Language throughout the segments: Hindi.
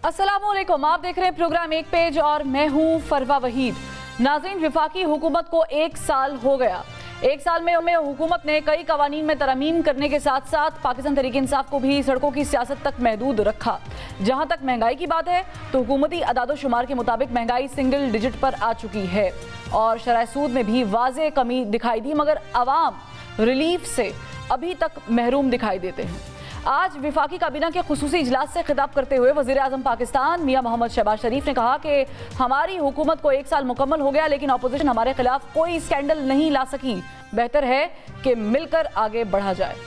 अस्सलामुअलैकुम, आप देख रहे हैं प्रोग्राम एक पेज और मैं हूं फरवा वहीद। नाज़रीन, वफाकी हुकूमत को 1 साल हो गया। 1 साल में हुकूमत ने कई कवानीन में तरमीम करने के साथ साथ पाकिस्तान तहरीक इंसाफ को भी सड़कों की सियासत तक महदूद रखा। जहां तक महंगाई की बात है तो हुकूमती अदाद-ओ-शुमार के मुताबिक महंगाई सिंगल डिजिट पर आ चुकी है और शरह सूद में भी वाज़ेह कमी दिखाई दी, मगर अवाम रिलीफ से अभी तक महरूम दिखाई देते हैं। आज विफाकी काबीना के खुसूसी इजलास से खिताब करते हुए वज़ीर आज़म पाकिस्तान मियां मोहम्मद शहबाज शरीफ ने कहा कि हमारी हुकूमत को 1 साल मुकम्मल हो गया, लेकिन अपोजिशन हमारे खिलाफ कोई स्कैंडल नहीं ला सकी। बेहतर है कि मिलकर आगे बढ़ा जाए।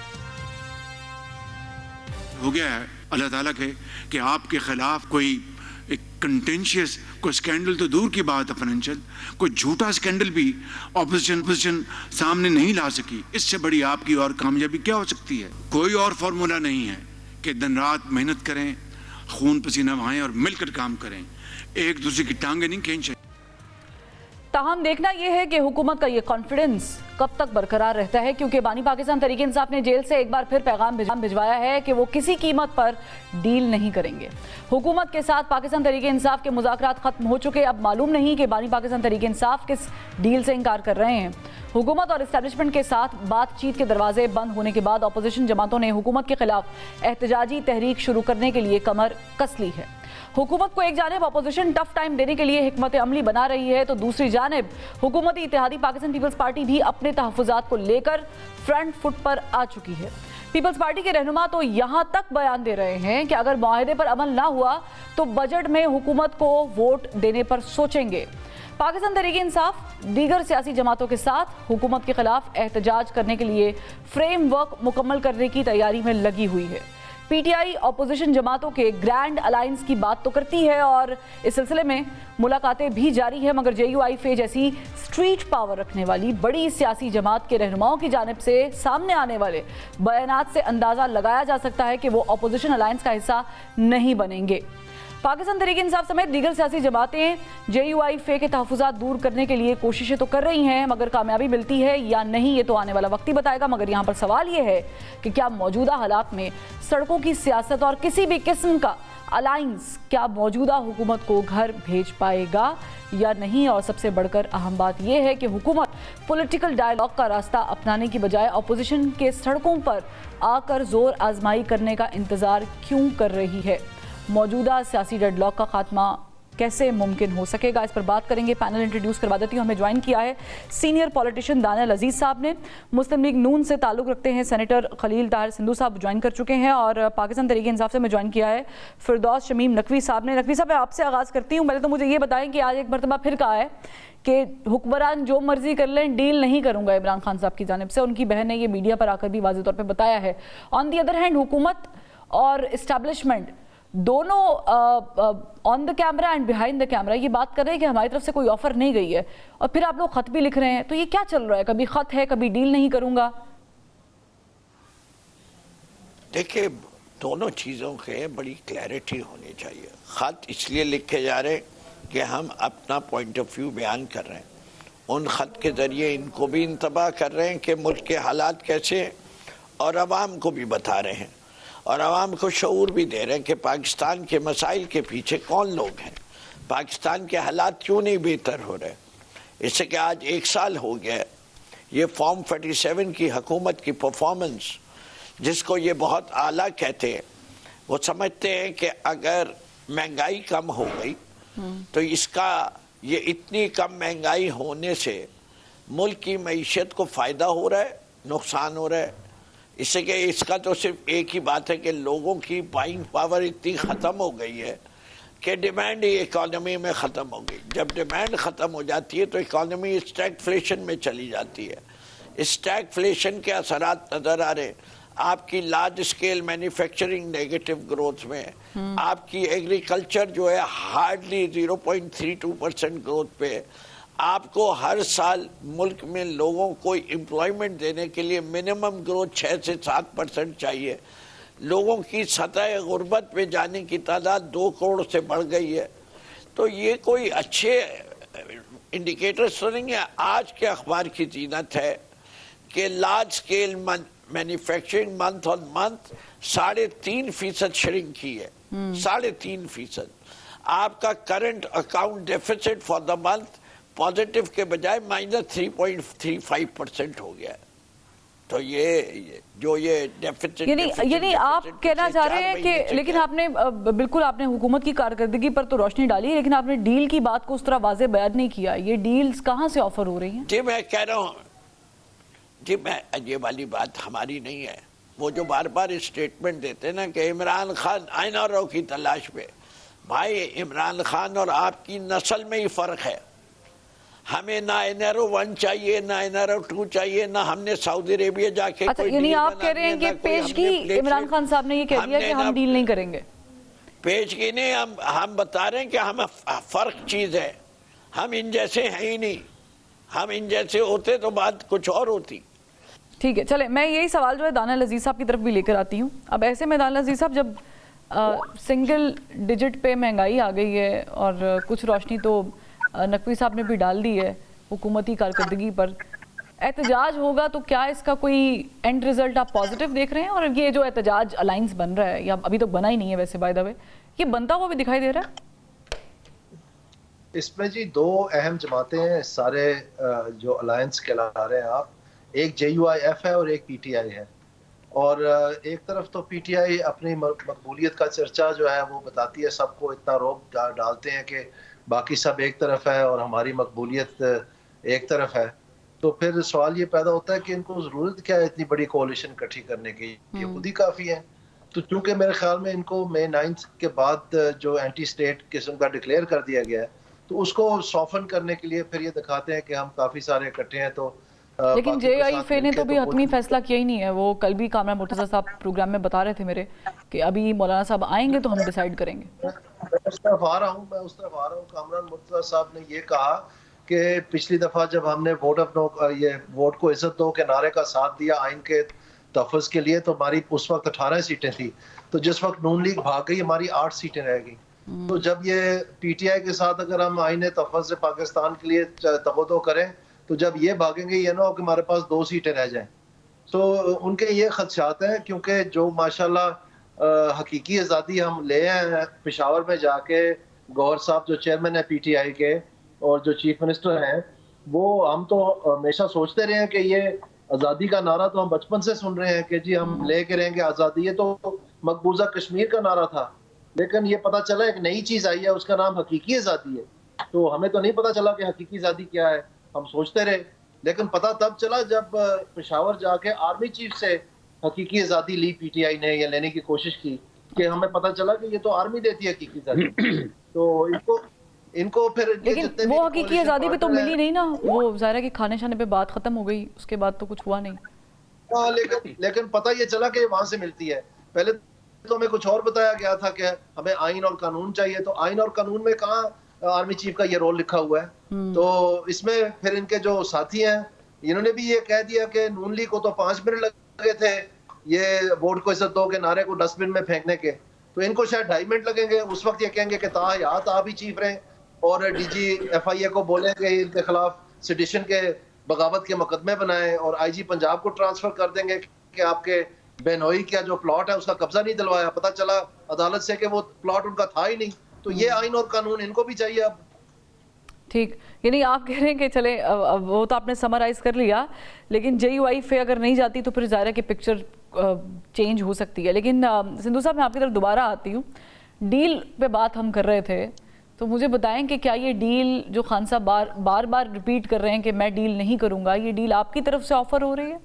हो गया है अल्लाह ताला के कि आपके खिलाफ कोई एक कंटेंशियस कोई स्कैंडल तो दूर की बात है, फाइनेंशियल कोई झूठा स्कैंडल भी ऑपोजिशन सामने नहीं ला सकी। इससे बड़ी आपकी और कामयाबी क्या हो सकती है? कोई और फॉर्मूला नहीं है कि दिन रात मेहनत करें, खून पसीना बहाएं और मिलकर काम करें, एक दूसरे की टांगे नहीं खींचें। ताहम देखना यह है कि हुकूमत का ये कॉन्फिडेंस कब तक बरकरार रहता है, क्योंकि बानी पाकिस्तान तहरीक इंसाफ ने जेल से एक बार फिर पैगाम भिजवाया है कि वो किसी कीमत पर डील नहीं करेंगे। हुकूमत के साथ पाकिस्तान तहरीक इंसाफ के मुज़ाकरात खत्म हो चुके, अब मालूम नहीं कि बानी पाकिस्तान तहरीक इंसाफ किस डील से इनकार कर रहे हैं। हुकूमत और इस्टेब्लिशमेंट के साथ बातचीत के दरवाजे बंद होने के बाद अपोजिशन जमातों ने हुकूमत के खिलाफ एहतजाजी तहरीक शुरू करने के लिए कमर कस ली है। हुकूमत को एक जानिब अपोजिशन टफ टाइम देने के लिए हिकमत अमली बना रही है, तो दूसरी जानिब हुकूमती इत्तेहादी पाकिस्तान पीपल्स पार्टी भी अपने तहफ़्फ़ुज़ात को लेकर फ्रंट फुट पर आ चुकी है। पीपल्स पार्टी के रहनुमा तो यहाँ तक बयान दे रहे हैं कि अगर मुआहदे पर अमल ना हुआ तो बजट में हुकूमत को वोट देने पर सोचेंगे। पाकिस्तान तहरीक इंसाफ दीगर सियासी जमातों के साथ हुकूमत के खिलाफ एहतजाज करने के लिए फ्रेमवर्क मुकम्मल करने की तैयारी में लगी हुई है। पीटीआई अपोजिशन जमातों के ग्रैंड अलायंस की बात तो करती है और इस सिलसिले में मुलाकातें भी जारी है, मगर JUIF जैसी स्ट्रीट पावर रखने वाली बड़ी सियासी जमात के रहनुमाओं की जानिब से सामने आने वाले बयानात से अंदाज़ा लगाया जा सकता है कि वो अपोजिशन अलायंस का हिस्सा नहीं बनेंगे। पाकिस्तान तहरीक इंसाफ समेत दीगर सियासी जमातें JUIF के तहफ़्फ़ुज़ात दूर करने के लिए कोशिशें तो कर रही हैं, मगर कामयाबी मिलती है या नहीं ये तो आने वाला वक्त ही बताएगा। मगर यहाँ पर सवाल ये है कि क्या मौजूदा हालात में सड़कों की सियासत और किसी भी किस्म का अलायंस क्या मौजूदा हुकूमत को घर भेज पाएगा या नहीं। और सबसे बढ़कर अहम बात यह है कि हुकूमत पॉलिटिकल डायलॉग का रास्ता अपनाने की बजाय अपोजिशन के सड़कों पर आकर जोर आजमाई करने का इंतज़ार क्यों कर रही है। मौजूदा सियासी डेडलॉक का खात्मा कैसे मुमकिन हो सकेगा, इस पर बात करेंगे। पैनल इंट्रोड्यूस करवा देती हूँ। हमें ज्वाइन किया है सीनियर पॉलिटिशियन दानियल अजीज साहब ने, मुस्लिम लीग नून से ताल्लुक़ रखते हैं सेनेटर खलील ताहिर सिंधु साहब ज्वाइन कर चुके हैं, और पाकिस्तान तहरीक इंसाफ से हमें ज्वाइन किया है फिरदौस शमीम नकवी साहब ने। नकवी साहब, मैं आपसे आगाज़ करती हूँ। पहले तो मुझे ये बताएं कि आज एक मरतबा फिर कहा है कि हुक्मरान जो मर्जी कर लें, डील नहीं करूँगा इमरान खान साहब की जानिब से। उनकी बहन ने ये मीडिया पर आकर भी वाज़ेह तौर पर बताया है। ऑन दी अदर हैंड हुकूमत और इस्टेब्लिशमेंट दोनों on the camera and behind the camera ये बात कर रहे हैं कि हमारी तरफ से कोई ऑफर नहीं गई है, और फिर आप लोग खत भी लिख रहे हैं। तो ये क्या चल रहा है? कभी खत है, कभी डील नहीं करूंगा। देखिए, दोनों चीज़ों के बड़ी क्लैरिटी होनी चाहिए। खत इसलिए लिखे जा रहे हैं कि हम अपना पॉइंट ऑफ व्यू बयान कर रहे हैं, उन खत के ज़रिए इनको भी इंतबाह कर रहे हैं कि मुल्क के हालात कैसे हैं, और आवाम को भी बता रहे हैं और आवाम को शऊर भी दे रहे हैं कि पाकिस्तान के मसाइल के पीछे कौन लोग हैं, पाकिस्तान के हालात क्यों नहीं बेहतर हो रहे। इससे कि आज 1 साल हो गया, ये फॉर्म 47 की हुकूमत की परफॉर्मेंस, जिसको ये बहुत आला कहते हैं, वो समझते हैं कि अगर महंगाई कम हो गई तो इसका ये इतनी कम महंगाई होने से मुल्क की मईशत को फ़ायदा हो रहा है, नुकसान हो रहा है। इससे कि इसका तो सिर्फ एक ही बात है कि लोगों की बाइंग पावर इतनी ख़त्म हो गई है कि डिमांड ही इकॉनमी में ख़त्म हो गई। जब डिमांड ख़त्म हो जाती है तो इकॉनमी स्टैगफ्लेशन में चली जाती है। स्टैगफ्लेशन के असरात नज़र आ रहे, आपकी large scale manufacturing negative growth में, आपकी एग्रीकल्चर जो है हार्डली 0.32% ग्रोथ पे। आपको हर साल मुल्क में लोगों को एम्प्लॉयमेंट देने के लिए मिनिमम ग्रोथ 6 से 7% चाहिए। लोगों की सतह गुर्बत पे जाने की तादाद 2 करोड़ से बढ़ गई है। तो ये कोई अच्छे इंडिकेटर्स तो नहीं है। आज के अखबार की जीनत है कि large scale manufacturing month on month 3.5% shrink की है, 3.5%। आपका current account deficit for the month positive के बजाय -3.35% हो गया है। तो ये डेफिसिट यानी आप कहना चाह रहे हैं कि, लेकिन आपने बिल्कुल आपने हुकूमत की कारकर्दगी पर तो रोशनी डाली, लेकिन आपने डील की बात को उस तरह वाज़े बयान नहीं किया। ये डील्स कहाँ से ऑफर हो रही हैं? जी मैं कह रहा हूँ जी, मैं ये वाली बात हमारी नहीं है। वो जो बार बार स्टेटमेंट देते हैं ना कि इमरान खान आईनारों की तलाश में, भाई इमरान खान और आपकी नस्ल में ही फर्क है। हमें ना एनआरओ 1 चाहिए, ना एनआरओ 2 चाहिए, ना हमने सऊदी अरेबिया जाके अच्छा, यानी आप कह रहे हैं कि पेशगी इमरान खान साहब ने ये कह दिया कि हम डील नहीं करेंगे। पेशगी नहीं, हम बता रहे हैं कि हम फर्क चीज है, हम इन जैसे हैं ही नहीं। हम इन जैसे होते तो बात कुछ और होती। ठीक है, चले मैं यही सवाल जो है दानियाल अजीज साहब की तरफ भी लेकर आती हूँ। अब ऐसे में दानियाल अजीज साहब, जब सिंगल डिजिट पे महंगाई आ गई है और कुछ रोशनी तो नकवी साहब ने भी डाल दी है हुकूमती कारकर्दगी पर, एहतजाज होगा तो क्या इसका कोई एंड रिजल्ट आप पॉजिटिव देख रहे हैं? और ये जो एहतजाज अलायंस बन रहा है, या अभी तो बना ही नहीं है वैसे बाय द वे, ये बनता हुआ भी दिखाई दे रहा है? इसमें जी दो अहम जमातें हैं सारे जो अलायंस कहला रहे हैं आप। एक JUIF है और एक PTI है। और एक तरफ तो PTI अपनी मकबूलियत का चर्चा जो है वो बताती है, सबको इतना रोब डालते हैं कि बाकी सब एक तरफ है और हमारी मकबूलियत एक तरफ है। तो फिर सवाल ये पैदा होता है कि इनको ज़रूरत क्या है इतनी बड़ी कोalition इकट्ठी करने की, ये खुद ही काफ़ी है। तो चूंकि मेरे ख्याल में इनको May 9 के बाद जो एंटी स्टेट किस्म का डिक्लेयर कर दिया गया है, तो उसको सॉफन करने के लिए फिर ये दिखाते हैं कि हम काफ़ी सारे इकट्ठे हैं। तो लेकिन JIF ने तो भी हतमी फैसला किया ही नहीं है। वो कल भी कामरान मुर्तज़ा साहब प्रोग्राम में बता रहे थे मेरे कि अभी मौलाना साहब आएंगे तो हम डिसाइड करेंगे। मैं उस तरफ आ रहा हूँ कामरान मुर्तज़ा साहब ने ये कहा कि पिछली दफ़ा जब हमने वोट को इज्जत दो के नारे का साथ दिया आइन के तहफ़्फ़ुज़ के लिए, तो हमारी उस वक्त 18 सीटें थी। तो जिस वक्त नून लीग भाग गई, हमारी 8 सीटें रह गई। तो जब ये PTI के साथ अगर हम आइन तहफ़्फ़ुज़ पाकिस्तान के लिए तगदो करें, तो जब ये भागेंगे ये ना हो कि हमारे पास 2 सीटें रह जाएं। तो उनके ये खदशात हैं, क्योंकि जो माशाल्लाह हकीकी आज़ादी हम ले आए हैं पेशावर में जाके, गौहर साहब जो चेयरमैन है PTI के और जो चीफ मिनिस्टर हैं, वो हम तो हमेशा सोचते रहे हैं कि ये आज़ादी का नारा तो हम बचपन से सुन रहे हैं कि जी हम लेके रहेंगे आज़ादी। ये तो मकबूजा कश्मीर का नारा था, लेकिन ये पता चला एक नई चीज़ आई है, उसका नाम हकीकी आज़ादी है। तो हमें तो नहीं पता चला कि हकीकी आज़ादी क्या है, हम सोचते रहे। लेकिन पता तब चला जब पेशावर जाके आर्मी चीफ से हकीकी आज़ादी ली PTI ने, ये लेने की कोशिश की, कि हमें पता चला कि ये तो आर्मी देती है हकीकी आज़ादी। तो इनको फिर लेकिन वो हकीकी आज़ादी भी तो मिली नहीं ना। वो ज़ाहिर है कि खाने शाने पे बात खत्म हो गई, उसके बाद तो कुछ हुआ नहीं। हाँ, लेकिन पता ये चला कि वहां से मिलती है। पहले तो हमें कुछ और बताया गया था कि हमें आइन और कानून चाहिए, तो आइन और कानून में कहाँ आर्मी चीफ का ये रोल लिखा हुआ है। तो इसमें फिर इनके जो साथी हैं, इन्होंने भी ये कह दिया कि नून लीग को तो 5 मिनट लगे थे ये वोट को इज्जत दो के नारे को डस्टबिन में फेंकने के, तो इनको शायद 2.5 मिनट लगेंगे। उस वक्त ये कहेंगे कि ताहयात आप ही चीफ रहे, और DG FIA को बोलेंगे इनके खिलाफ सेडिशन के बगावत के मुकदमे बनाए, और IG पंजाब को ट्रांसफर कर देंगे कि आपके बेनोई का जो प्लॉट है उसका कब्जा नहीं दिलवाया। पता चला अदालत से कि वो प्लॉट उनका था ही नहीं। तो ये आइन और कानून इनको भी चाहिए अब। ठीक, यानी आप कह रहे हैं कि चले अब वो तो आपने समराइज कर लिया, लेकिन JUIF अगर नहीं जाती तो फिर ज़ाहिर है कि पिक्चर चेंज हो सकती है। लेकिन सिंधु साहब, मैं आपकी तरफ दोबारा आती हूँ। डील पे बात हम कर रहे थे, तो मुझे बताएं कि क्या ये डील जो खान साहब बार बार रिपीट कर रहे हैं कि मैं डील नहीं करूँगा, ये डील आपकी तरफ से ऑफर हो रही है?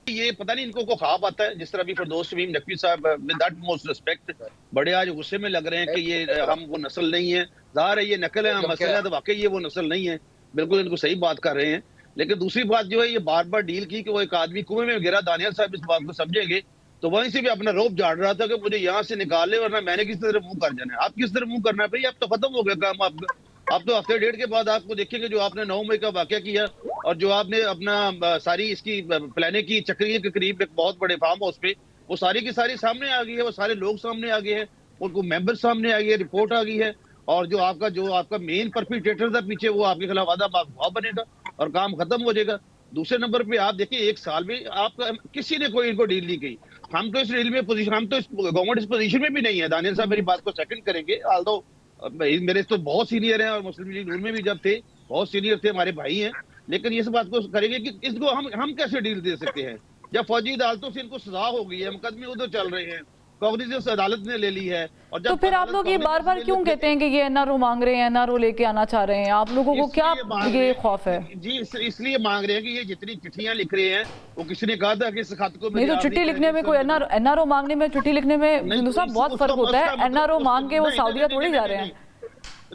ये पता नहीं इनको को ख्वाब आता है, जिस तरह भी फिरदौस शमीम नकवी साहब विद दैट मोस्ट रिस्पेक्ट बड़े आज गुस्से में लग रहे हैं कि ये हम वो नस्ल नहीं है। ज़ाहिर है ये नकल है, हम मसला है, तो वाकई ये वो नस्ल नहीं है। बिल्कुल इनको सही बात कर रहे हैं। लेकिन दूसरी बात जो है, ये बार बार डील की कि वो एक आदमी कुएं में गिरा, दानियाल साहब इस बात को समझेंगे, तो वहीं से भी अपना रोप झाड़ रहा था कि मुझे यहाँ से निकाल ले वरना मैंने किस तरह मुंह कर जाना है। आप किस तरह मुंह करना है भाई? अब तो खत्म हो गया काम आपका। आप तो हफ्ते 1.5 के बाद आपको देखेंगे जो आपने 9 मई का वाकया किया और जो आपने अपना सारी इसकी प्लानिंग की चक्रिया के करीब एक बहुत बड़े फार्म हाउस पे, वो सारी की सारी सामने आ गई है। वो सारे लोग सामने आ गए हैं, उनको मेंबर सामने आ गई है, रिपोर्ट आ गई है। और जो आपका मेन परपिट्रेटर था पीछे, वो आपके खिलाफ आधा अफवाह बनेगा और काम खत्म हो जाएगा। दूसरे नंबर पे आप देखिए, 1 साल में आपका किसी ने कोई इनको डील नहीं की। हम तो इस डील में पोजीशन, हम तो इस गवर्नमेंट इस पोजीशन में भी नहीं है। दानियल साहब मेरी बात को सेकंड करेंगे, ऑल्दो मेरे तो बहुत सीनियर हैं और मुस्लिम लीग नून में भी जब थे बहुत सीनियर थे, हमारे भाई हैं, लेकिन इस बात को करेंगे कि इसको हम कैसे डील दे सकते हैं जब फौजी अदालतों से इनको सजा हो गई है, मुकदमे उधर चल रहे हैं, कांग्रेस अदालत ने ले ली है। और जब तो फिर आप लोग ये बार बार क्यों कहते हैं कि ये एनआरओ मांग रहे हैं, एनआरओ लेके आना चाह रहे हैं? आप लोगों को क्या ये खौफ है? जी इसलिए मांग रहे हैं कि ये जितनी चिट्ठियां लिख रहे हैं, वो किसी ने कहा था कि इस खत को नहीं, तो चिट्ठी लिखने में कोई एनआरओ मांगने में चिट्ठी लिखने में हिंदू साहब बहुत फर्क होता है। एनआरओ मांग के वो सऊदीया थोड़ी जा रहे हैं।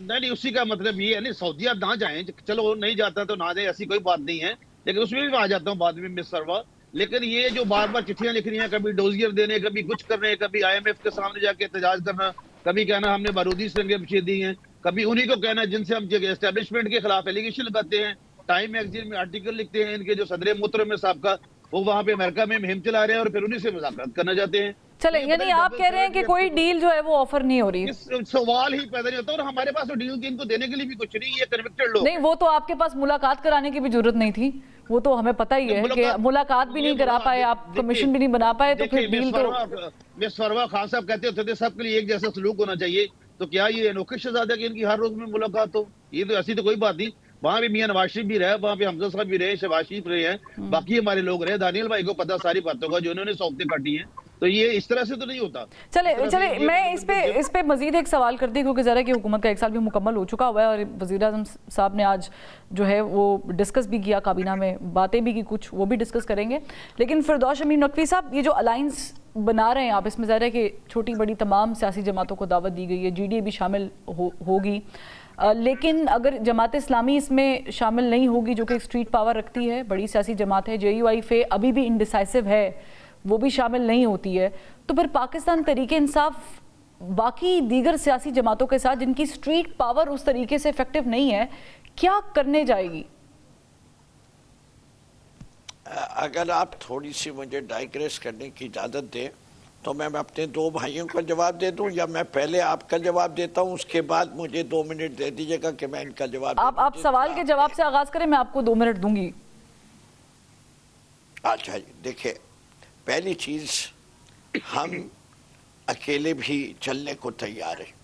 नहीं, उसी का मतलब ये है नहीं, सऊदीया ना जाए, चलो नहीं जाता तो ना जाए, ऐसी कोई बात नहीं है, लेकिन उसमें भी मैं आ जाता हूँ बाद में मिस सरवा। लेकिन ये जो बार बार चिट्ठियां लिख रही हैं, कभी डोजियर देने, कभी कुछ करने, कभी IMF के सामने जाके एहतजाज करना, कभी कहना हमने बारूदी सरंगें बिछा दी हैं, कभी उन्हीं को कहना जिनसे हम एस्टेब्लिशमेंट के खिलाफ एलिगेशन लगाते हैं। टाइम मैगजीन में आर्टिकल लिखते हैं इनके जो सदर मोहतरम है साहब का, वो वहां पे अमेरिका में मुहिम चला रहे हैं और फिर उन्हीं से मुज़ाकरात करना चाहते हैं। चले, यानी आप कह रहे हैं कि कोई डील जो है वो ऑफर नहीं हो रही? सवाल ही पैदा नहीं होता, और हमारे पास तो डील इनको देने के लिए भी कुछ नहीं, ये कन्विक्टेड लोग। नहीं, वो तो आपके पास मुलाकात कराने की भी जरूरत नहीं थी, वो तो हमें पता ही है कि मुलाकात भी नहीं करा पाए आप, कमीशन भी नहीं बना पाए, तो फिर डील तो। मिस फरवा खान साहब कहते होते थे सबके लिए एक जैसा सलूक होना चाहिए, तो क्या ये अनोखे शहजादा की इनकी हर रोज में मुलाकात हो? ये तो ऐसी तो कोई बात नहीं। वहां भी मियां नवाज शरीफ भी रहे, वहां पे हमजा साहब भी रहे, शहबाज शरीफ रहे हैं, बाकी हमारे लोग रहे। दानियल भाई को पता सारी बातों का, जो उन्होंने सौंपतें काटी हैं, तो ये इस तरह से तो नहीं होता। चले मैं इस पे मजीद एक सवाल करती हूँ, क्योंकि ज़रा की हुकूमत का 1 साल भी मुकम्मल हो चुका हुआ है और वज़ीर आज़म साहब ने आज जो है वो डिस्कस भी किया काबीना में, बातें भी की कुछ, वो भी डिस्कस करेंगे। लेकिन फिरदौस शमीम नकवी साहब, ये जो अलाइंस बना रहे हैं आप, इसमें ज़रा है कि छोटी बड़ी तमाम सियासी जमातों को दावत दी गई है, GDA भी शामिल होगी, लेकिन अगर जमात इस्लामी इसमें शामिल नहीं होगी, जो कि एक स्ट्रीट पावर रखती है, बड़ी सियासी जमात है, JUIF अभी भी इंडिसाइसिव है, वो भी शामिल नहीं होती है, तो फिर पाकिस्तान तरीके इंसाफ बाकी दीगर सियासी जमातों के साथ जिनकी स्ट्रीट पावर उस तरीके से इफेक्टिव नहीं है, क्या करने जाएगी? अगर आप थोड़ी सी मुझे डाइग्रेस करने की इजाज़त दें तो मैं अपने 2 भाइयों का जवाब दे दूं, या मैं पहले आपका जवाब देता हूं, उसके बाद मुझे 2 मिनट दे दीजिएगा कि मैं इनका जवाब। आप सवाल के जवाब से आगाज करें, मैं आपको 2 मिनट दूंगी। अच्छा जी, देखिए, पहली चीज, हम अकेले भी चलने को तैयार हैं,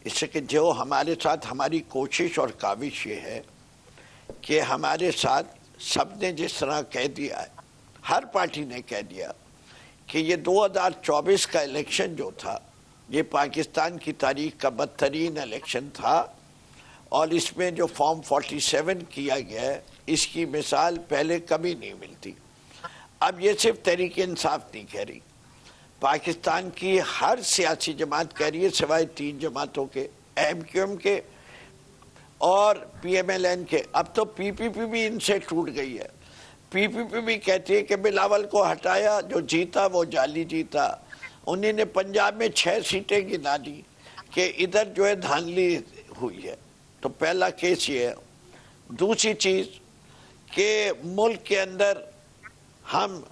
इससे कि जो हमारे साथ हमारी कोशिश और काविश ये है कि हमारे साथ सबने जिस तरह कह दिया है, हर पार्टी ने कह दिया कि ये 2024 का इलेक्शन जो था, ये पाकिस्तान की तारीख का बदतरीन इलेक्शन था, और इसमें जो फॉर्म 47 किया गया है, इसकी मिसाल पहले कभी नहीं मिलती। अब ये सिर्फ तहरीक इंसाफ नहीं कह रही, पाकिस्तान की हर सियासी जमात कह रही है, सिवाय 3 जमातों के, MQM के और PMLN के। अब तो PPP भी इनसे टूट गई है। PPP भी कहती है कि बिलावल को हटाया, जो जीता वो जाली जीता। उन्हीं ने पंजाब में 6 सीटें गिना दी कि इधर जो है धांधली हुई है। तो पहला केस ये है। दूसरी चीज़ कि मुल्क के अंदर हम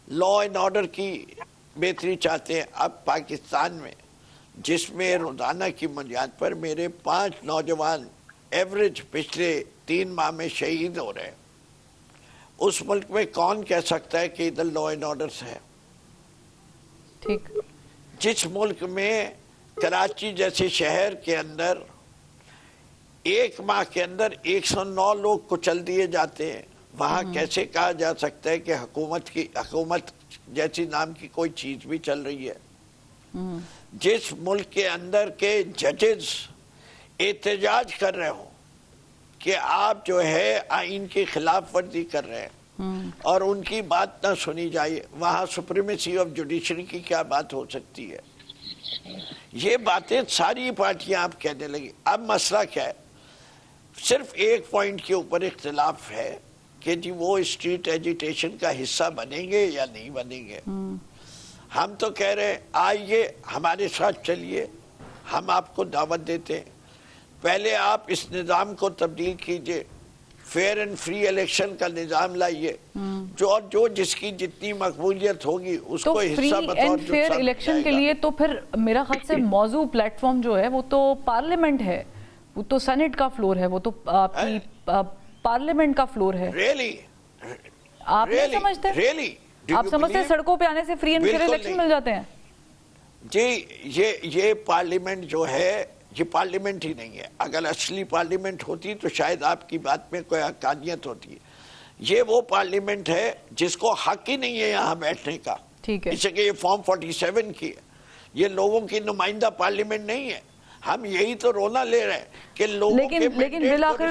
लॉ एंड ऑर्डर की बेहतरी चाहते हैं। अब पाकिस्तान में, जिसमें रोज़ाना की बुनियाद पर मेरे 5 नौजवान एवरेज पिछले 3 माह में शहीद हो रहे हैं, उस मुल्क में कौन कह सकता है कि इधर लॉ एंड ऑर्डर है? ठीक। जिस मुल्क में कराची जैसे शहर के अंदर 1 माह के अंदर 109 लोग कुचल दिए जाते हैं, वहाँ कैसे कहा जा सकता है कि हुकूमत जैसी नाम की कोई चीज भी चल रही है? जिस मुल्क के अंदर के जजेस एहतजाज कर रहे हो कि आप जो है आइन की खिलाफ वर्जी कर रहे हैं और उनकी बात ना सुनी जाए, वहाँ सुप्रीमेसी ऑफ जुडिशरी की क्या बात हो सकती है? ये बातें सारी पार्टियां आप कहने लगी। अब मसला क्या है? सिर्फ एक पॉइंट के ऊपर इख्तिलाफ है कि जी वो स्ट्रीट एजिटेशन का हिस्सा बनेंगे या नहीं बनेंगे। हम तो कह रहे हैं आइए हमारे साथ चलिए, हम आपको दावत देते हैं। पहले आप इस निज़ाम को तब्दील कीजिए, फेयर एंड फ्री इलेक्शन का निज़ाम लाइए, जो जिसकी जितनी मकबूलियत होगी उसको तो हिस्सा फ्री एंड फेयर इलेक्शन के लिए तो फिर मेरा ख्याल से मौजू प्लेटफॉर्म जो है वो तो पार्लियामेंट है, वो तो सेनेट का फ्लोर है, वो तो आपकी पार्लियामेंट का फ्लोर है। रियली आप नहीं समझते? रियली आप समझते हैं सड़कों पे आने से फ्री एंड फेयर इलेक्शन मिल जाते हैं? जी, ये पार्लियामेंट जो है, ये पार्लियामेंट ही नहीं है। अगर असली पार्लियामेंट होती तो शायद आपकी बात में कोई हक़ानियत होती। ये वो पार्लियामेंट है जिसको हक ही नहीं है यहाँ बैठने का। ठीक है, इसलिए ये फॉर्म 47 की है। ये लोगों की नुमाइंदा पार्लियामेंट नहीं है। हम यही तो रोना ले रहे हैं कि लोगों लेकिन बिल आखिर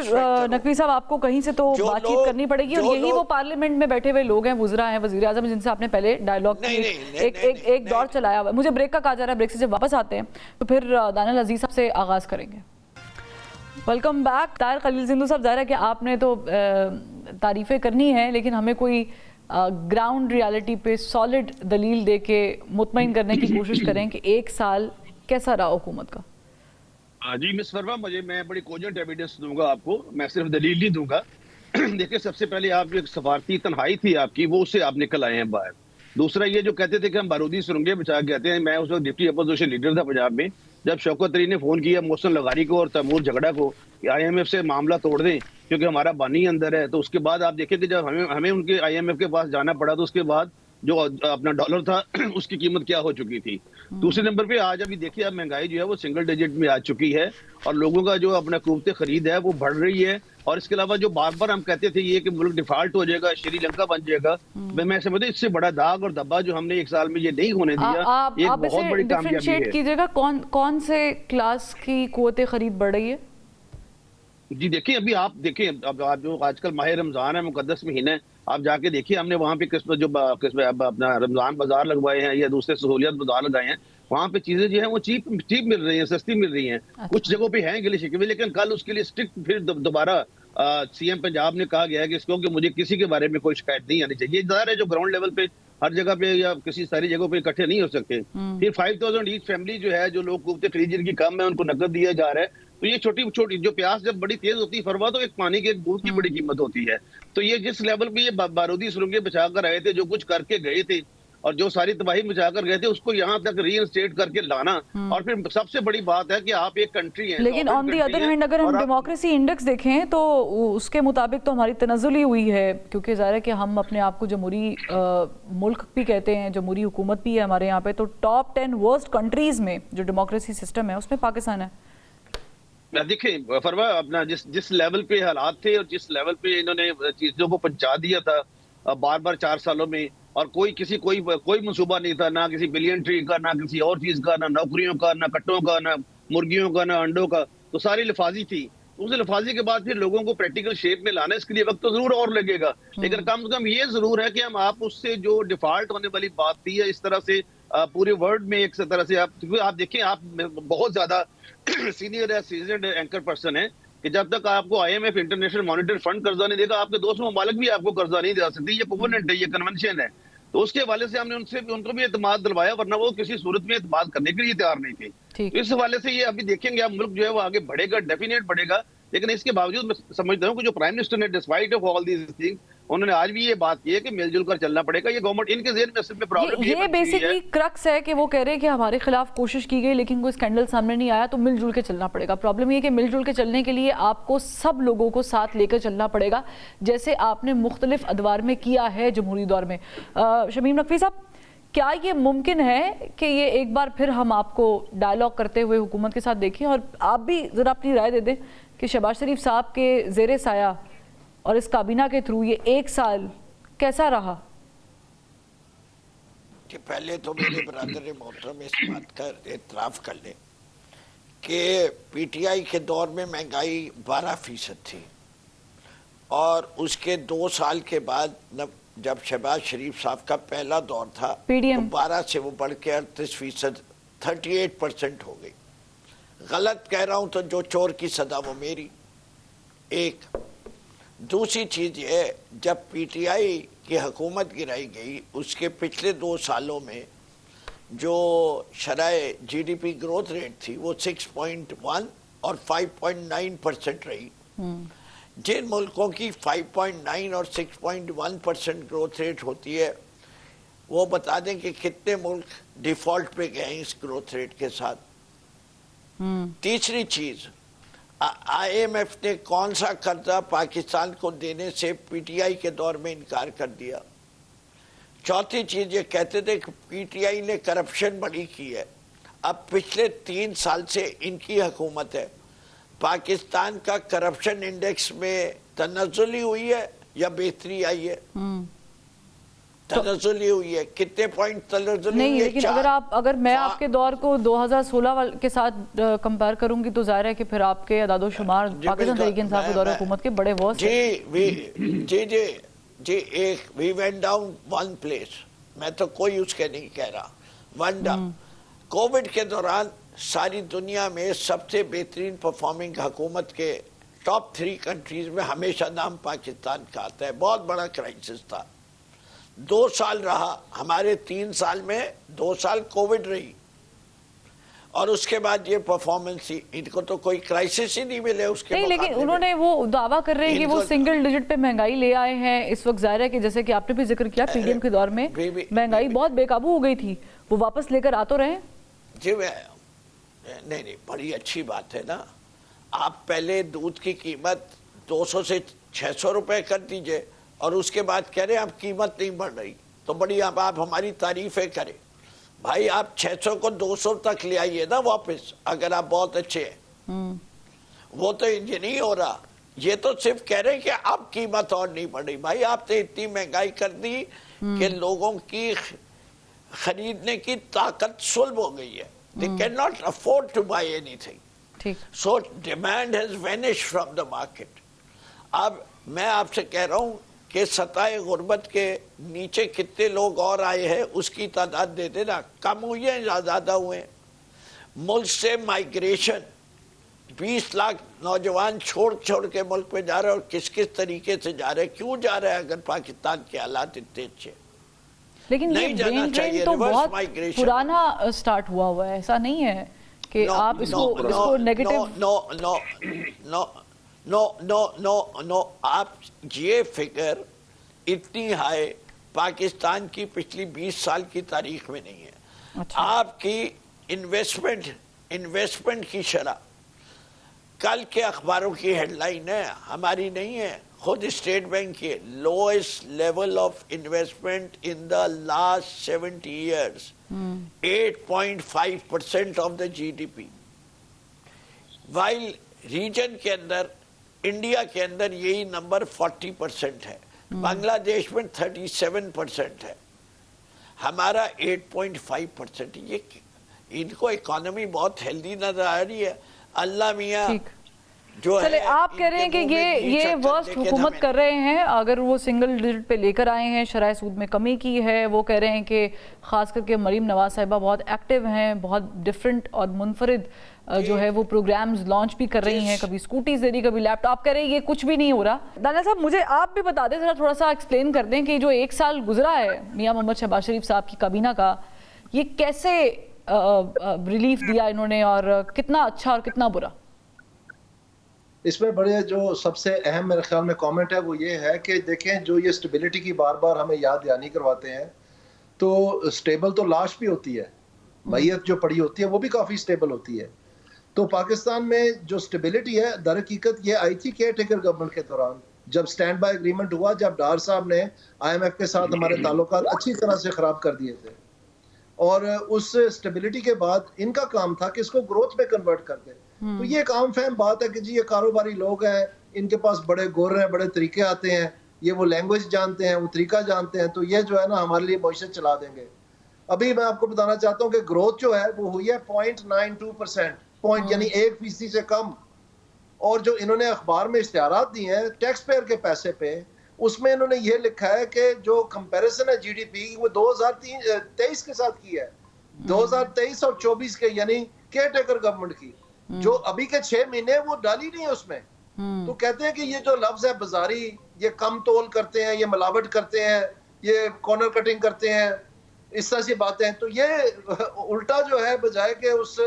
नकवी साहब आपको कहीं से तो बातचीत करनी पड़ेगी, और यही वो पार्लियामेंट में बैठे हुए लोग हैं, वुज़रा हैं, वजीर आज़म, जिनसे आपने पहले डायलॉग एक दौर चलाया हुआ है। मुझे ब्रेक का कहा जा रहा है, ब्रेक से जब वापस आते हैं तो फिर दानियल अजीज साहब से आगाज़ करेंगे। Welcome back. ताहिर खलील सिंधु साहब, ज़ाहिर है कि आपने तो तारीफ़ें करनी है, लेकिन हमें कोई ग्राउंड रियलिटी पे सॉलिड दलील दे के मुतमईन करने की कोशिश करें कि एक साल कैसा रहा हुकूमत का। जी मिस वर्मा, मैं बड़ी कोजेंट एविडेंस दूंगा आपको, मैं सिर्फ दलील नहीं दूंगा। देखिए, सबसे पहले आप जो एक सफारती तन्हाई थी आपकी, वो उससे आप निकल आए हैं बाहर। दूसरा ये जो कहते थे कि हम बारूदी सुरंगें बचा कहते हैं, मैं उस वक्त डिप्टी अपोजिशन लीडर था पंजाब में, जब शौकत अली ने फोन किया मोहसिन लगारी को और तैमूर झगड़ा को कि IMF से मामला तोड़ दें क्योंकि हमारा बानी अंदर है, तो उसके बाद आप देखिए कि जब हमें उनके IMF के पास जाना पड़ा तो उसके बाद जो अपना डॉलर था उसकी कीमत क्या हो चुकी थी। दूसरे नंबर पे आज अभी देखिए अब महंगाई जो है वो सिंगल डिजिट में आ चुकी है और लोगों का जो अपना क़ुव्वत खरीद है वो बढ़ रही है। और इसके अलावा जो बार बार हम कहते थे ये कि मुल्क डिफॉल्ट हो जाएगा, श्रीलंका बन जाएगा, मैं समझता हूं इससे बड़ा दाग और धब्बा जो हमने एक साल में ये नहीं होने दिया, एक बहुत बड़ी कामयाबी है। कीजिएगा, कौन से क्लास की क़ुव्वत खरीद बढ़ रही है? जी देखिए, अभी आप देखिए, अब आप जो आजकल माह रमजान है, मुकद्दस महीना है, आप जाके देखिए, हमने वहाँ पे अपना रमजान बाजार लगवाए हैं या दूसरे सहूलियत बाजार लगाए हैं, वहाँ पे चीजें जो है वो चीप मिल रही हैं, सस्ती मिल रही हैं। अच्छा। कुछ जगहों पे हैं गिले शिकवे, लेकिन कल उसके लिए स्ट्रिक्ट फिर दोबारा CM पंजाब ने कहा गया है कि इसको कि मुझे किसी के बारे में कोई शिकायत नहीं आनी चाहिए। ज़ाहिर है जो ग्राउंड लेवल पे हर जगह पे या किसी सारी जगहों पे इकट्ठे नहीं हो सकते। फिर 5000 ईच फैमिली जो है, जो लोग क़ुव्वत खरीद जिनकी कम है, उनको नकद दिया जा रहा है। तो ये छोटी जो प्यास जब बड़ी तेज होती है फरवा, तो एक पानी के एक बूंद की बड़ी कीमत होती है। तो ये जिस लेवल पे ये बारूदी सुरंगें बचा कर आए थे, जो कुछ करके गए थे और जो सारी तबाही मचा कर गए थे, उसको यहाँ तक रीइंस्टेट करके लाना, और फिर सबसे बड़ी बात है कि आप एक कंट्री हैं। लेकिन ऑन दी अदर हैंड अगर हम डेमोक्रेसी इंडेक्स देखें तो उसके मुताबिक तो हमारी तनज़्ज़ुल हुई है, क्योंकि ज़ाहिर है कि हम अपने आप को जमहूरी मुल्क भी कहते हैं, जमहूरी हुकूमत भी है हमारे यहाँ पे। तो टॉप 10 वर्स्ट कंट्रीज में जो डेमोक्रेसी सिस्टम है उसमें पाकिस्तान है। देखिए फरवा, अपना जिस लेवल पे हालात थे और जिस लेवल पे इन्होंने चीजों को पहुंचा दिया था बार 4 सालों में, और कोई मंसूबा नहीं था, ना किसी बिलियन ट्री का, ना किसी और चीज का, ना नौकरियों का, ना कट्टों का, ना मुर्गियों का, ना अंडों का, तो सारी लिफाजी थी। उस लिफाजी के बाद फिर लोगों को प्रैक्टिकल शेप में लाना, इसके लिए वक्त तो जरूर और लगेगा, लेकिन कम से कम ये जरूर है कि हम आप उससे जो डिफॉल्ट होने वाली बात थी या इस तरह से पूरे वर्ल्ड में एक तरह से आप देखिए, आप बहुत ज्यादा सीनियर या सीजनड एंकर पर्सन है कि जब तक आपको IMF इंटरनेशनल मॉनिटरी फंड कर्जा नहीं देगा, आपके दोस्त ममालिक भी आपको कर्जा नहीं दे सकती। ये कोवेनेंट है, ये कन्वेंशन है। तो उसके हवाले से हमने उनको भी एतमाद दिलवाया, वरना वो किसी सूरत में एतमाद करने के लिए तैयार नहीं थे। तो इस हवाले से ये अभी देखेंगे, अब मुल्क जो है वो आगे बढ़ेगा, डेफिनेट बढ़ेगा। लेकिन इसके बावजूद मैं समझता हूँ कि जो प्राइम मिनिस्टर ने despite of all these things, उन्होंने आज भी ये बात की है कि मिलजुल कर चलना पड़ेगा। ये गवर्नमेंट इनके ज़हन में असल में प्रॉब्लम ये बेसिकली क्रक्स है कि वो कह रहे हैं कि हमारे खिलाफ कोशिश की गई लेकिन कोई स्कैंडल सामने नहीं आया, तो मिलजुल के चलना पड़ेगा। प्रॉब्लम ये है कि मिलजुल के चलने के लिए आपको सब लोगों को साथ लेकर चलना पड़ेगा, जैसे आपने मुख्तलिफ अदवार में किया है जमहूरी दौर में। शमीम नकवी साहब, क्या ये मुमकिन है कि ये एक बार फिर हम आपको डायलॉग करते हुए हुकूमत के साथ देखें, और आप भी ज़रा अपनी राय दे दें कि शहबाज शरीफ साहब के ज़ेरे साया और इस काबीना के थ्रू ये एक साल कैसा रहा? कि पहले तो मेरे बरादर मोहतरम इस बात का एतराफ़ कर लें कि PTI के दौर में महंगाई 12% थी, और उसके 2 साल के बाद जब शहबाज शरीफ साहब का पहला दौर था तो 12 से वो बढ़ के 38%, 38% हो गई। गलत कह रहा हूं तो जो चोर की सदा वो मेरी। एक दूसरी चीज ये, जब PTI की हुकूमत गिराई गई, उसके पिछले 2 सालों में जो शराय GDP ग्रोथ रेट थी वो 6.1 और 5.9% रही। जिन मुल्कों की 5.9 और 6.1% ग्रोथ रेट होती है, वो बता दें कि कितने मुल्क डिफॉल्ट पे गए इस ग्रोथ रेट के साथ। तीसरी चीज, IMF ने कौन सा कर्जा पाकिस्तान को देने से PTI के दौर में इनकार कर दिया। चौथी चीज ये कहते थे कि पीटीआई ने करप्शन बड़ी की है। अब पिछले 3 साल से इनकी हुकूमत है, पाकिस्तान का करप्शन इंडेक्स में तनज़्ज़ुली हुई है या बेहतरी आई है? तनज़्ज़ुली हुई है। कितने पॉइंट तनज़्ज़ुली नहीं, हुई है? लेकिन अगर मैं आपके दौर को 2016 के साथ कंपेयर करूंगी तो जाहिर है कि फिर आपके अदादो-शुमार पाकिस्तान तहरीक-ए-इंसाफ के दौर हुकूमत के बड़े वर्स्ट जी एक we went down one place, मैं तो कोई उसके नहीं कह रहा, वन डाउन। कोविड के दौरान सारी दुनिया में सबसे बेहतरीन परफॉर्मिंग हुकूमत के टॉप 3 कंट्रीज में हमेशा नाम पाकिस्तान का आता है। बहुत बड़ा क्राइसिस था, 2 साल रहा, हमारे 3 साल में 2 साल कोविड रही और उसके बाद ये परफॉर्मेंस ही, इनको तो कोई क्राइसिस ही नहीं मिले उसके नहीं। लेकिन उन्होंने वो दावा कर रहे हैं कि वो सिंगल डिजिट पे महंगाई ले आए हैं। इस वक्त जाहिर है कि जैसे कि आपने भी जिक्र किया पीडीएम के दौर में महंगाई बहुत बेकाबू हो गई थी, वो वापस लेकर आ तो रहे हैं। जी नहीं, बड़ी अच्छी बात है ना। आप पहले दूध की कीमत 200 से 600 रुपए कर दीजिए और उसके बाद कह रहे हैं अब कीमत नहीं बढ़ रही, तो बड़ी आप हमारी तारीफें करें। भाई आप 600 को 200 तक ले आइए ना वापस, अगर आप बहुत अच्छे हैं। वो तो ये नहीं हो रहा, ये तो सिर्फ कह रहे हैं कि अब कीमत और नहीं बढ़ रही। भाई आपने इतनी महंगाई कर दी कि लोगों की खरीदने की ताकत सुलभ हो गई है। They cannot afford to buy anything. So demand has vanished from the market. अब मैं आपसे कह रहा हूँ कि सताए गुर्बत के नीचे कितने लोग और आए हैं उसकी तादाद दे देना, कम हुई है या ज्यादा हुए? मुल्क से माइग्रेशन, 20 लाख नौजवान छोड़ के मुल्क में जा रहे हैं और किस किस तरीके से जा रहे हैं, क्यों जा रहे हैं अगर पाकिस्तान के हालात इतने अच्छे? लेकिन ये ब्रेन ड्रेन तो बहुत पुराना स्टार्ट हुआ है, ऐसा नहीं है कि आप इसको नेगेटिव नो आप ये फिगर इतनी हाई पाकिस्तान की पिछली 20 साल की तारीख में नहीं है। अच्छा। आपकी इन्वेस्टमेंट की शरह कल के अखबारों की हेडलाइन है, हमारी नहीं है, खुद स्टेट बैंक की, lowest level of investment in the last 70 years, 8.5% of the GDP. While region के अंदर, इंडिया के अंदर यही नंबर 40% है, बांग्लादेश में 37% है, हमारा 8.5%। ये इनको इकोनॉमी बहुत हेल्दी नजर आ रही है। अल्लाह मियाँ चले, आप कह रहे हैं कि ये वर्स्ट हुकूमत कर रहे हैं, अगर वो सिंगल डिजिट पे लेकर आए हैं, शरह सूद में कमी की है। वो कह रहे हैं कि खास करके मरीम नवाज साहिबा बहुत एक्टिव हैं, बहुत डिफरेंट और मुनफरिद जो है वो प्रोग्राम्स लॉन्च भी कर रही हैं, कभी स्कूटीज दे रही, कभी लैपटॉप। आप कह रहे हैं ये कुछ भी नहीं हो रहा। दानिया साहब, मुझे आप भी बता दें, जरा थोड़ा सा एक्सप्लेन कर दें कि जो 1 साल गुजरा है मियां मोहम्मद शहबाज शरीफ साहब की काबीना का, ये कैसे रिलीफ दिया इन्होंने और कितना अच्छा और कितना बुरा? इसमें बड़े जो सबसे अहम मेरे ख्याल में कमेंट है वो ये है कि देखें, जो ये स्टेबिलिटी की बार बार हमें याद दहानी करवाते हैं, तो स्टेबल तो लाश भी होती है, मैयत जो पड़ी होती है वो भी काफ़ी स्टेबल होती है। तो पाकिस्तान में जो स्टेबिलिटी है दर हकीकत ये आई थी केयर टेकर गवर्नमेंट के दौरान, जब स्टैंड बाय एग्रीमेंट हुआ, जब डार साहब ने IMF के साथ हमारे ताल्लुकात अच्छी तरह से ख़राब कर दिए थे, और उस स्टेबिलिटी के बाद इनका काम था कि इसको ग्रोथ में कन्वर्ट कर दे। तो ये एक आम फहम बात है कि जी ये कारोबारी लोग हैं, इनके पास बड़े गुर हैं, बड़े तरीके आते हैं, ये वो लैंग्वेज जानते हैं, वो तरीका जानते हैं, तो ये जो है ना हमारे लिए मईशत चला देंगे। अभी मैं आपको बताना चाहता हूँ कि ग्रोथ जो है वो हुई है 0.92%, यानी 1% से कम। और जो इन्होंने अखबार में इश्तिहारात दिए हैं टैक्स पेयर के पैसे पे, उसमें इन्होंने ये लिखा है कि जो कंपैरिजन है जीडीपी वो 2023 के साथ की है, 2023 और 24 के, यानी केयर टेकर गवर्नमेंट की, जो अभी के 6 महीने वो डाली नहीं है उसमें। तो कहते हैं कि ये जो लफ्ज है बाजारी, ये कम तोल करते हैं, ये मिलावट करते हैं, ये कॉर्नर कटिंग करते हैं, इस तरह की बातें। तो ये उल्टा जो है, बजाय के उस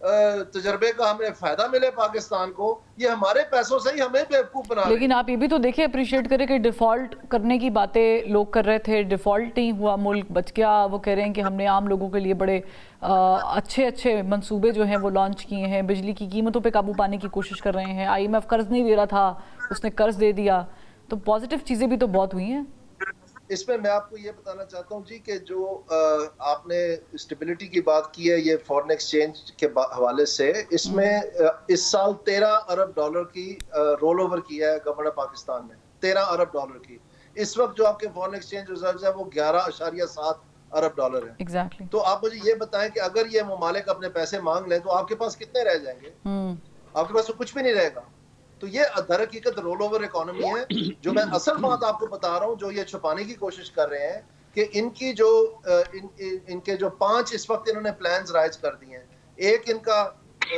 तजर्बे का हमें फायदा मिले पाकिस्तान को, ये हमारे पैसों से ही हमें बेवकूफ बना। लेकिन आप ये भी तो देखिए, अप्रिशिएट करें कि डिफॉल्ट करने की बातें लोग कर रहे थे, डिफॉल्ट नहीं हुआ, मुल्क बच गया। वो कह रहे हैं कि हमने आम लोगों के लिए बड़े अच्छे मंसूबे जो हैं वो लॉन्च किए हैं, बिजली की कीमतों पे काबू पाने की कोशिश कर रहे हैं, IMF कर्ज नहीं दे रहा था, उसने कर्ज दे दिया। तो पॉजिटिव चीज़ें भी तो बहुत हुई हैं। इसमें मैं आपको ये बताना चाहता हूँ जी कि जो आपने स्टेबिलिटी की बात की है ये फॉरेन एक्सचेंज के हवाले से, इसमें इस साल 13 अरब डॉलर की रोल ओवर किया है गवर्नमेंट पाकिस्तान ने, 13 अरब डॉलर की। इस वक्त जो आपके फॉरेन एक्सचेंज रिजर्व है वो 11.7 अरब डॉलर है। एग्जैक्टली। तो आप मुझे ये बताएं कि अगर ये ममालिक अपने पैसे मांग लें तो आपके पास कितने रह जाएंगे? आपके पास तो कुछ भी नहीं रहेगा। तो ये दर हकीकत रोल ओवर इकोनॉमी है। जो मैं असल बात आपको बता रहा हूँ, जो ये छुपाने की कोशिश कर रहे हैं कि इनकी जो इनके जो 5 इस वक्त इन्होंने प्लान्स राइज कर दिए हैं। एक इनका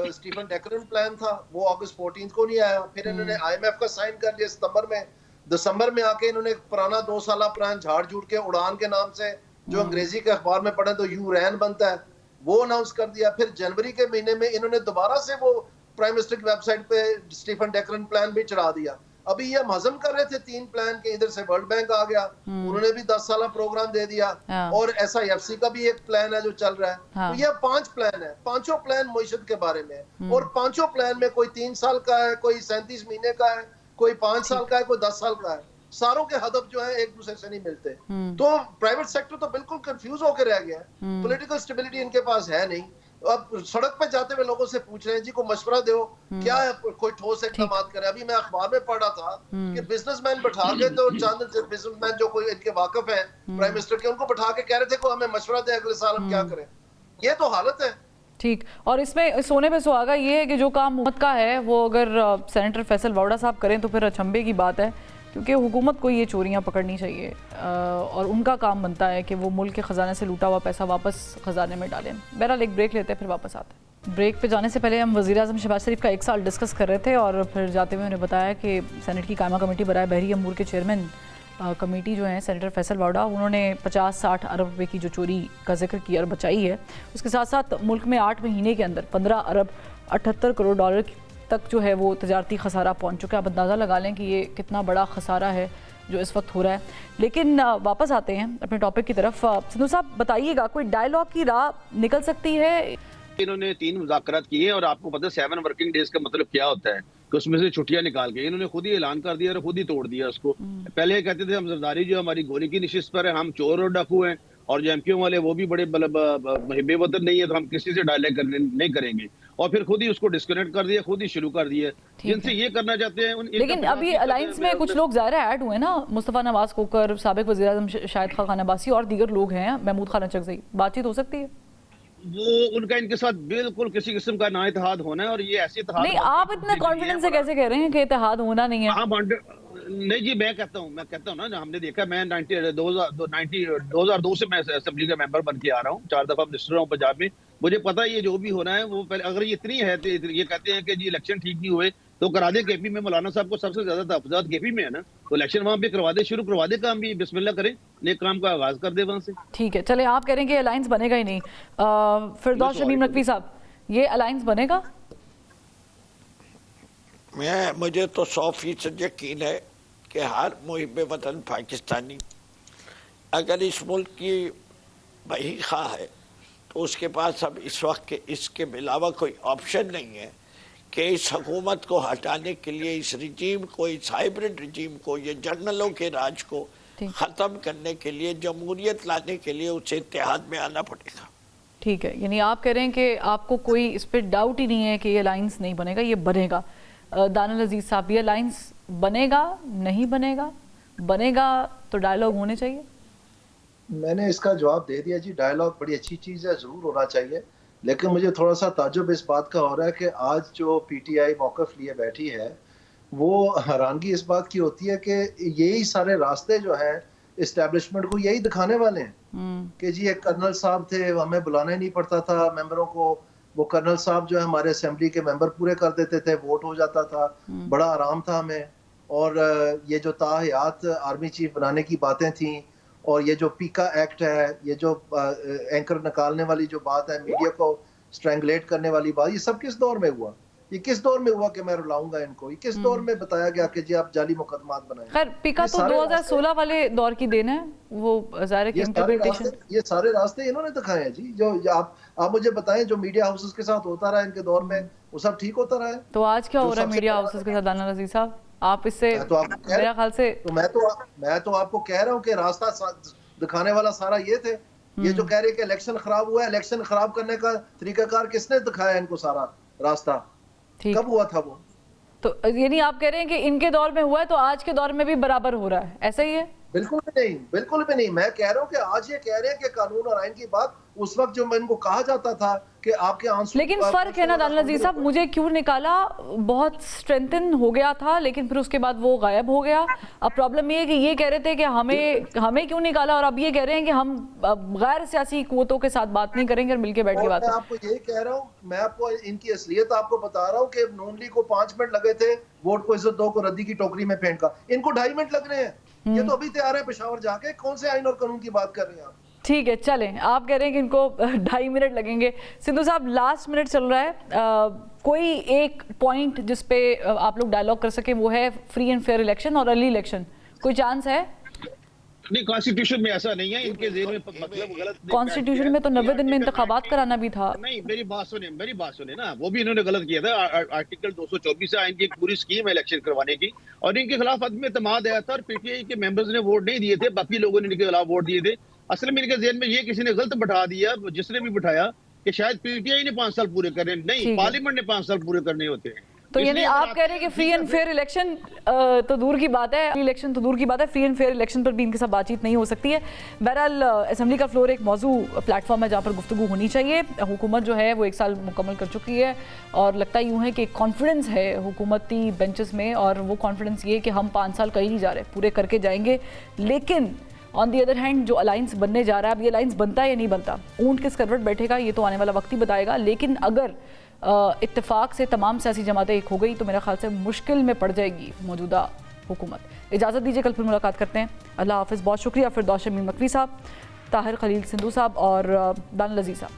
स्टीफन डेकरन प्लान था, वो अगस्त 14 को नहीं आया। फिर इन्होंने IMF का साइन कर लिया सितंबर में। दिसंबर में आके इन्होंने पुराना 2 साल प्लान झाड़ झूड़ के उड़ान के नाम से, जो अंग्रेजी के अखबार में पढ़े तो यूरैन बनता है, वो अनाउंस कर दिया। फिर जनवरी के महीने में इन्होंने दोबारा से वो प्राइम मिनिस्टर की वेबसाइट पे स्टीफन डेकरन प्लान भी चढ़ा दिया। अभी ये हम हजम कर रहे थे 3 प्लान के, इधर से वर्ल्ड बैंक आ गया, उन्होंने भी 10 साल प्रोग्राम दे दिया। और SIFC का भी एक प्लान है जो चल रहा है। तो ये 5 प्लान है, 5 प्लान मईशत के बारे में। और 5 प्लान में कोई 3 साल का है, कोई 37 महीने का है, कोई 5 साल का है, कोई 10 साल का है। सारों के हदफ जो है एक दूसरे से नहीं मिलते। तो प्राइवेट सेक्टर तो बिल्कुल कंफ्यूज होकर रह गया है। पॉलिटिकल स्टेबिलिटी इनके पास है नहीं। अब सड़क पे जाते हुए लोगों से पूछ रहे हैं जी को मशवरा दो, क्या है कोई ठोस इक़दाम करे। अभी मैं अखबार में पढ़ा था कि बिजनेसमैन बैठा के, तो चंद बिजनेसमैन जो कोई इनके वाकिफ है प्राइम मिनिस्टर के, उनको बैठा के कह रहे थे को हमें मशवरा दे अगले साल हम क्या करें। ये तो हालत है। ठीक। और इसमें सोने पे सुहागा ये है कि जो काम हुकूमत का है वो अगर सेनेटर फैसल वावड़ा साहब करें तो फिर अचंभे की बात है, क्योंकि हुकूमत को ये चोरियां पकड़नी चाहिए और उनका काम बनता है कि वो मुल्क के ख़जाने से लूटा हुआ पैसा वापस ख़जाने में डालें। बहरहाल एक ब्रेक लेते हैं, फिर वापस आते हैं। ब्रेक पे जाने से पहले हम वज़ीर-ए-आज़म शहबाज शरीफ का 1 साल डिस्कस कर रहे थे और फिर जाते हुए उन्हें बताया कि सेनेट की कायमा कमेटी बराए बहरी अमूर के चेयरमैन कमेटी जो है सेनेटर फैसल वावड़ा, उन्होंने 50-60 अरब रुपये की जो चोरी का जिक्र किया और बचाई है। उसके साथ साथ मुल्क में 8 महीने के अंदर 15 अरब 78 करोड़ डॉलर तक जो है वो तजारती खसारा पहुंच चुका है। आप अंदाज़ा लगा लें कि ये कितना बड़ा खसारा है जो इस वक्त हो रहा है। लेकिन वापस आते हैं अपने टॉपिक की तरफ। सिद्धू साहब बताइएगा, कोई डायलॉग की राह निकल सकती है? इन्होंने 3 मुज़ाकरात किए और आपको पता है 7 वर्किंग डेज का मतलब क्या होता है कि उसमें से छुट्टियां निकाल के इन्होंने खुद ही ऐलान कर दिया और खुद ही तोड़ दिया उसको। पहले कहते थे हम जरदारी जो हमारी गोली की निशिस्त पर है, हम चोर और डाकू हैं, और जो MQ वाले वो भी बड़े मुहिब्बे वतन नहीं है, तो हम किसी से डायलॉग नहीं करेंगे। और फिर खुद ही उसको डिस्कनेक्ट कर दिया, खुद ही शुरू कर दिया। जिनसे ये करना चाहते हैं लेकिन अभी अलायंस में कुछ लोग ज़ाहिर ऐड हुए ना, मुस्तफ़ा नवाज खोकर, साबिक वज़ीर-ए-आज़म शाहिद खान अब्बासी और दीगर लोग हैं, महमूद खान अचकज़ई, बातचीत हो सकती है? वो उनका इनके साथ बिल्कुल किसी किस्म का ना इत्तेहाद होना है। और ये ऐसे इत्तेहाद नहीं, आप इतने कॉन्फिडेंस से कैसे कह रहे हैं कि इत्तेहाद होना नहीं है? नहीं जी, मैं कहता हूँ ना, हमने देखा, मैं 2002 से मैं असेंबली का मेंबर बन के आ रहा हूँ, 4 दफा मिनिस्टर हूँ पंजाब में। मुझे पता है ये जो भी होना है वो पहले, अगर ये इतनी है तो ये कहते हैं कि जी इलेक्शन ठीक नहीं हुए तो करा दे KP में। मौलाना साहब को सबसे ज्यादा तहफ़्फ़ुज़ात KP में है ना, तो इलेक्शन वहाँ पे करवा दे, शुरू करवा दे काम भी, बिस्मिल्लाह करें, नेक काम का आगाज कर दे वहाँ से। ठीक है, चले, आप कह रहे हैं कि अलायंस बनेगा ही नहीं। फिरदौस शमीम नकवी साहब, ये अलायंस बनेगा? मुझे तो 100% यकीन है कि हर मुहिब्बे वतन पाकिस्तानी अगर इस मुल्क की बही खा है तो उसके पास अब इस वक्त के इसके अलावा कोई ऑप्शन नहीं है कि इस हुकूमत को हटाने के लिए, इस रिजीम को, इस हाइब्रिड रिजीम को, ये जर्नलों के राज को ख़त्म करने के लिए, जमहूरियत लाने के लिए उसे इत्तेहाद में आना पड़ेगा। ठीक है, यानी आप कह रहे हैं कि आपको कोई इस पर डाउट ही नहीं है कि ये अलायंस नहीं बनेगा, ये बनेगा। दानिल अजीज साहब, ये अलायंस बनेगा, नहीं बनेगा? बनेगा तो डायलॉग होने चाहिए? मैंने इसका जवाब दे दिया जी, डायलॉग बड़ी अच्छी चीज़ है, ज़रूर होना चाहिए। लेकिन मुझे थोड़ा सा ताज्जुब इस बात का हो रहा है कि आज जो PTI मौक़िफ़ लिए बैठी है, वो हैरानगी इस बात की होती है कि यही सारे रास्ते जो हैं इस्टेब्लिशमेंट को यही दिखाने वाले हैं कि जी एक कर्नल साहब थे, हमें बुलाना ही नहीं पड़ता था मेंबरों को, वो कर्नल साहब जो है हमारे असेंबली के मेंबर पूरे कर देते थे, वोट हो जाता था, बड़ा आराम था हमें। और ये जो ताहयात आर्मी चीफ बनाने की बातें थी, और ये जो पीका एक्ट है, ये जो एंकर निकालने वाली जो बात है, मीडिया को स्ट्रैंगुलेट करने वाली बात, ये सब किस दौर में हुआ? ये किस दौर में हुआ कि मैं रुलाऊंगा इनको? ये किस दौर में बताया गया कि जी आप जाली मुकदमात बनाएं? खैर, पीका तो 2016 वाले दौर की देन है, वो ज़ाहिर है इंटरप्रिटेशन। ये सारे रास्ते इन्होंने दिखाए हैं जी। जो आप मुझे बताएं जो मीडिया हाउसेस के साथ होता रहा इनके दौर में, वो सब ठीक होता रहा है? तो आज क्या हो रहा है मीडिया हाउसेस के साथ दानिल अजीज साहब? आप इससे मैं तो आपको कह मेरा ख्याल से तो मैं तो आपको कह रहा हूँ कि रास्ता दिखाने वाला सारा ये थे। ये जो कह रहे कि इलेक्शन खराब हुआ है, इलेक्शन खराब करने का तरीकाकार किसने दिखाया इनको सारा रास्ता? ठीक। कब हुआ था वो? तो यानी आप कह रहे हैं कि इनके दौर में हुआ है तो आज के दौर में भी बराबर हो रहा है, ऐसा ही है? बिल्कुल भी नहीं, बिल्कुल भी नहीं। मैं कह रहा हूँ कि आज ये कह रहे हैं कि कानून और आइन की बात उस वक्त जो इनको कहा जाता था कि आपके आंसू, लेकिन फर्क है ना दानिल अजीज साहब, मुझे क्यों निकाला बहुत स्ट्रेंथन हो गया था लेकिन फिर उसके बाद वो गायब हो गया। अब प्रॉब्लम ये है कि ये कह रहे थे कि हमें क्यों निकाला और अब ये कह रहे हैं कि हम गैर सियासी कुव्वतों के साथ बात नहीं करेंगे और मिलकर बैठ के बात मैं आपको यही कह रहा हूँ, मैं आपको इनकी असलियत आपको बता रहा हूँ कि नून लीग को 5 मिनट लगे थे वोट को इज्जत दो को रद्दी की टोकरी में फेंक का, इनको 2.5 मिनट लग रहे हैं। ये तो अभी तैयार है पेशावर जाके, कौन से आइन और कानून की बात कर रहे हैं आप? ठीक है, चलें, आप कह रहे हैं कि इनको 2.5 मिनट लगेंगे। सिद्धू साहब, लास्ट मिनट चल रहा है, कोई एक पॉइंट जिस पे आप लोग डायलॉग कर सके, वो है फ्री एंड फेयर इलेक्शन और अर्ली इलेक्शन, कोई चांस है? नहीं, कॉन्स्टिट्यूशन में ऐसा नहीं है, इनके जेल में मतलब गलत। कॉन्स्टिट्यूशन में तो 90 दिन में इंतखाबात कराना भी था। नहीं, मेरी बात सुने ना, वो भी इन्होंने गलत किया था। आर्टिकल 224 से इनकी एक पूरी स्कीम है इलेक्शन करवाने की और इनके खिलाफ अदम एतमाद आया था और पीटीआई के मेंबर्स ने वोट नहीं दिए थे, बाकी लोगों ने इनके खिलाफ वोट दिए थे। असल में इनके जेल में ये किसी ने गलत बैठा दिया, जिसने भी बैठाया, कि शायद पीटीआई ने 5 साल पूरे करने, नहीं पार्लियामेंट ने 5 साल पूरे करने होते हैं। तो यानी आप कह रहे हैं कि फ्री एंड फेयर इलेक्शन तो दूर की बात है, इलेक्शन तो दूर की बात है, फ्री एंड फेयर इलेक्शन पर भी इनके साथ बातचीत नहीं हो सकती है। बहरहाल असेंबली का फ्लोर एक मौजू प्लेटफॉर्म है जहाँ पर गुफ्तगू होनी चाहिए। हुकूमत जो है वो 1 साल मुकम्मल कर चुकी है और लगता यूँ है कि कॉन्फिडेंस है हुकूमती बेंचेस में, और वो कॉन्फिडेंस ये कि हम 5 साल कहीं नहीं जा रहे, पूरे करके जाएंगे। लेकिन ऑन दी अदर हैंड जो अलायंस बनने जा रहा है, अब ये अलायंस बनता है या नहीं बनता, ऊंट किस करवट बैठेगा ये तो आने वाला वक्त ही बताएगा। लेकिन अगर इत्तेफाक से तमाम सियासी जमातें एक हो गई तो मेरा ख्याल से मुश्किल में पड़ जाएगी मौजूदा हुकूमत। इजाज़त दीजिए, कल फिर मुलाकात करते हैं। अल्लाह हाफ़िज़, बहुत शुक्रिया फिरदौस शमीम नकवी साहब, ताहिर खलील सिंधू साहब और दानिल अजीज साहब।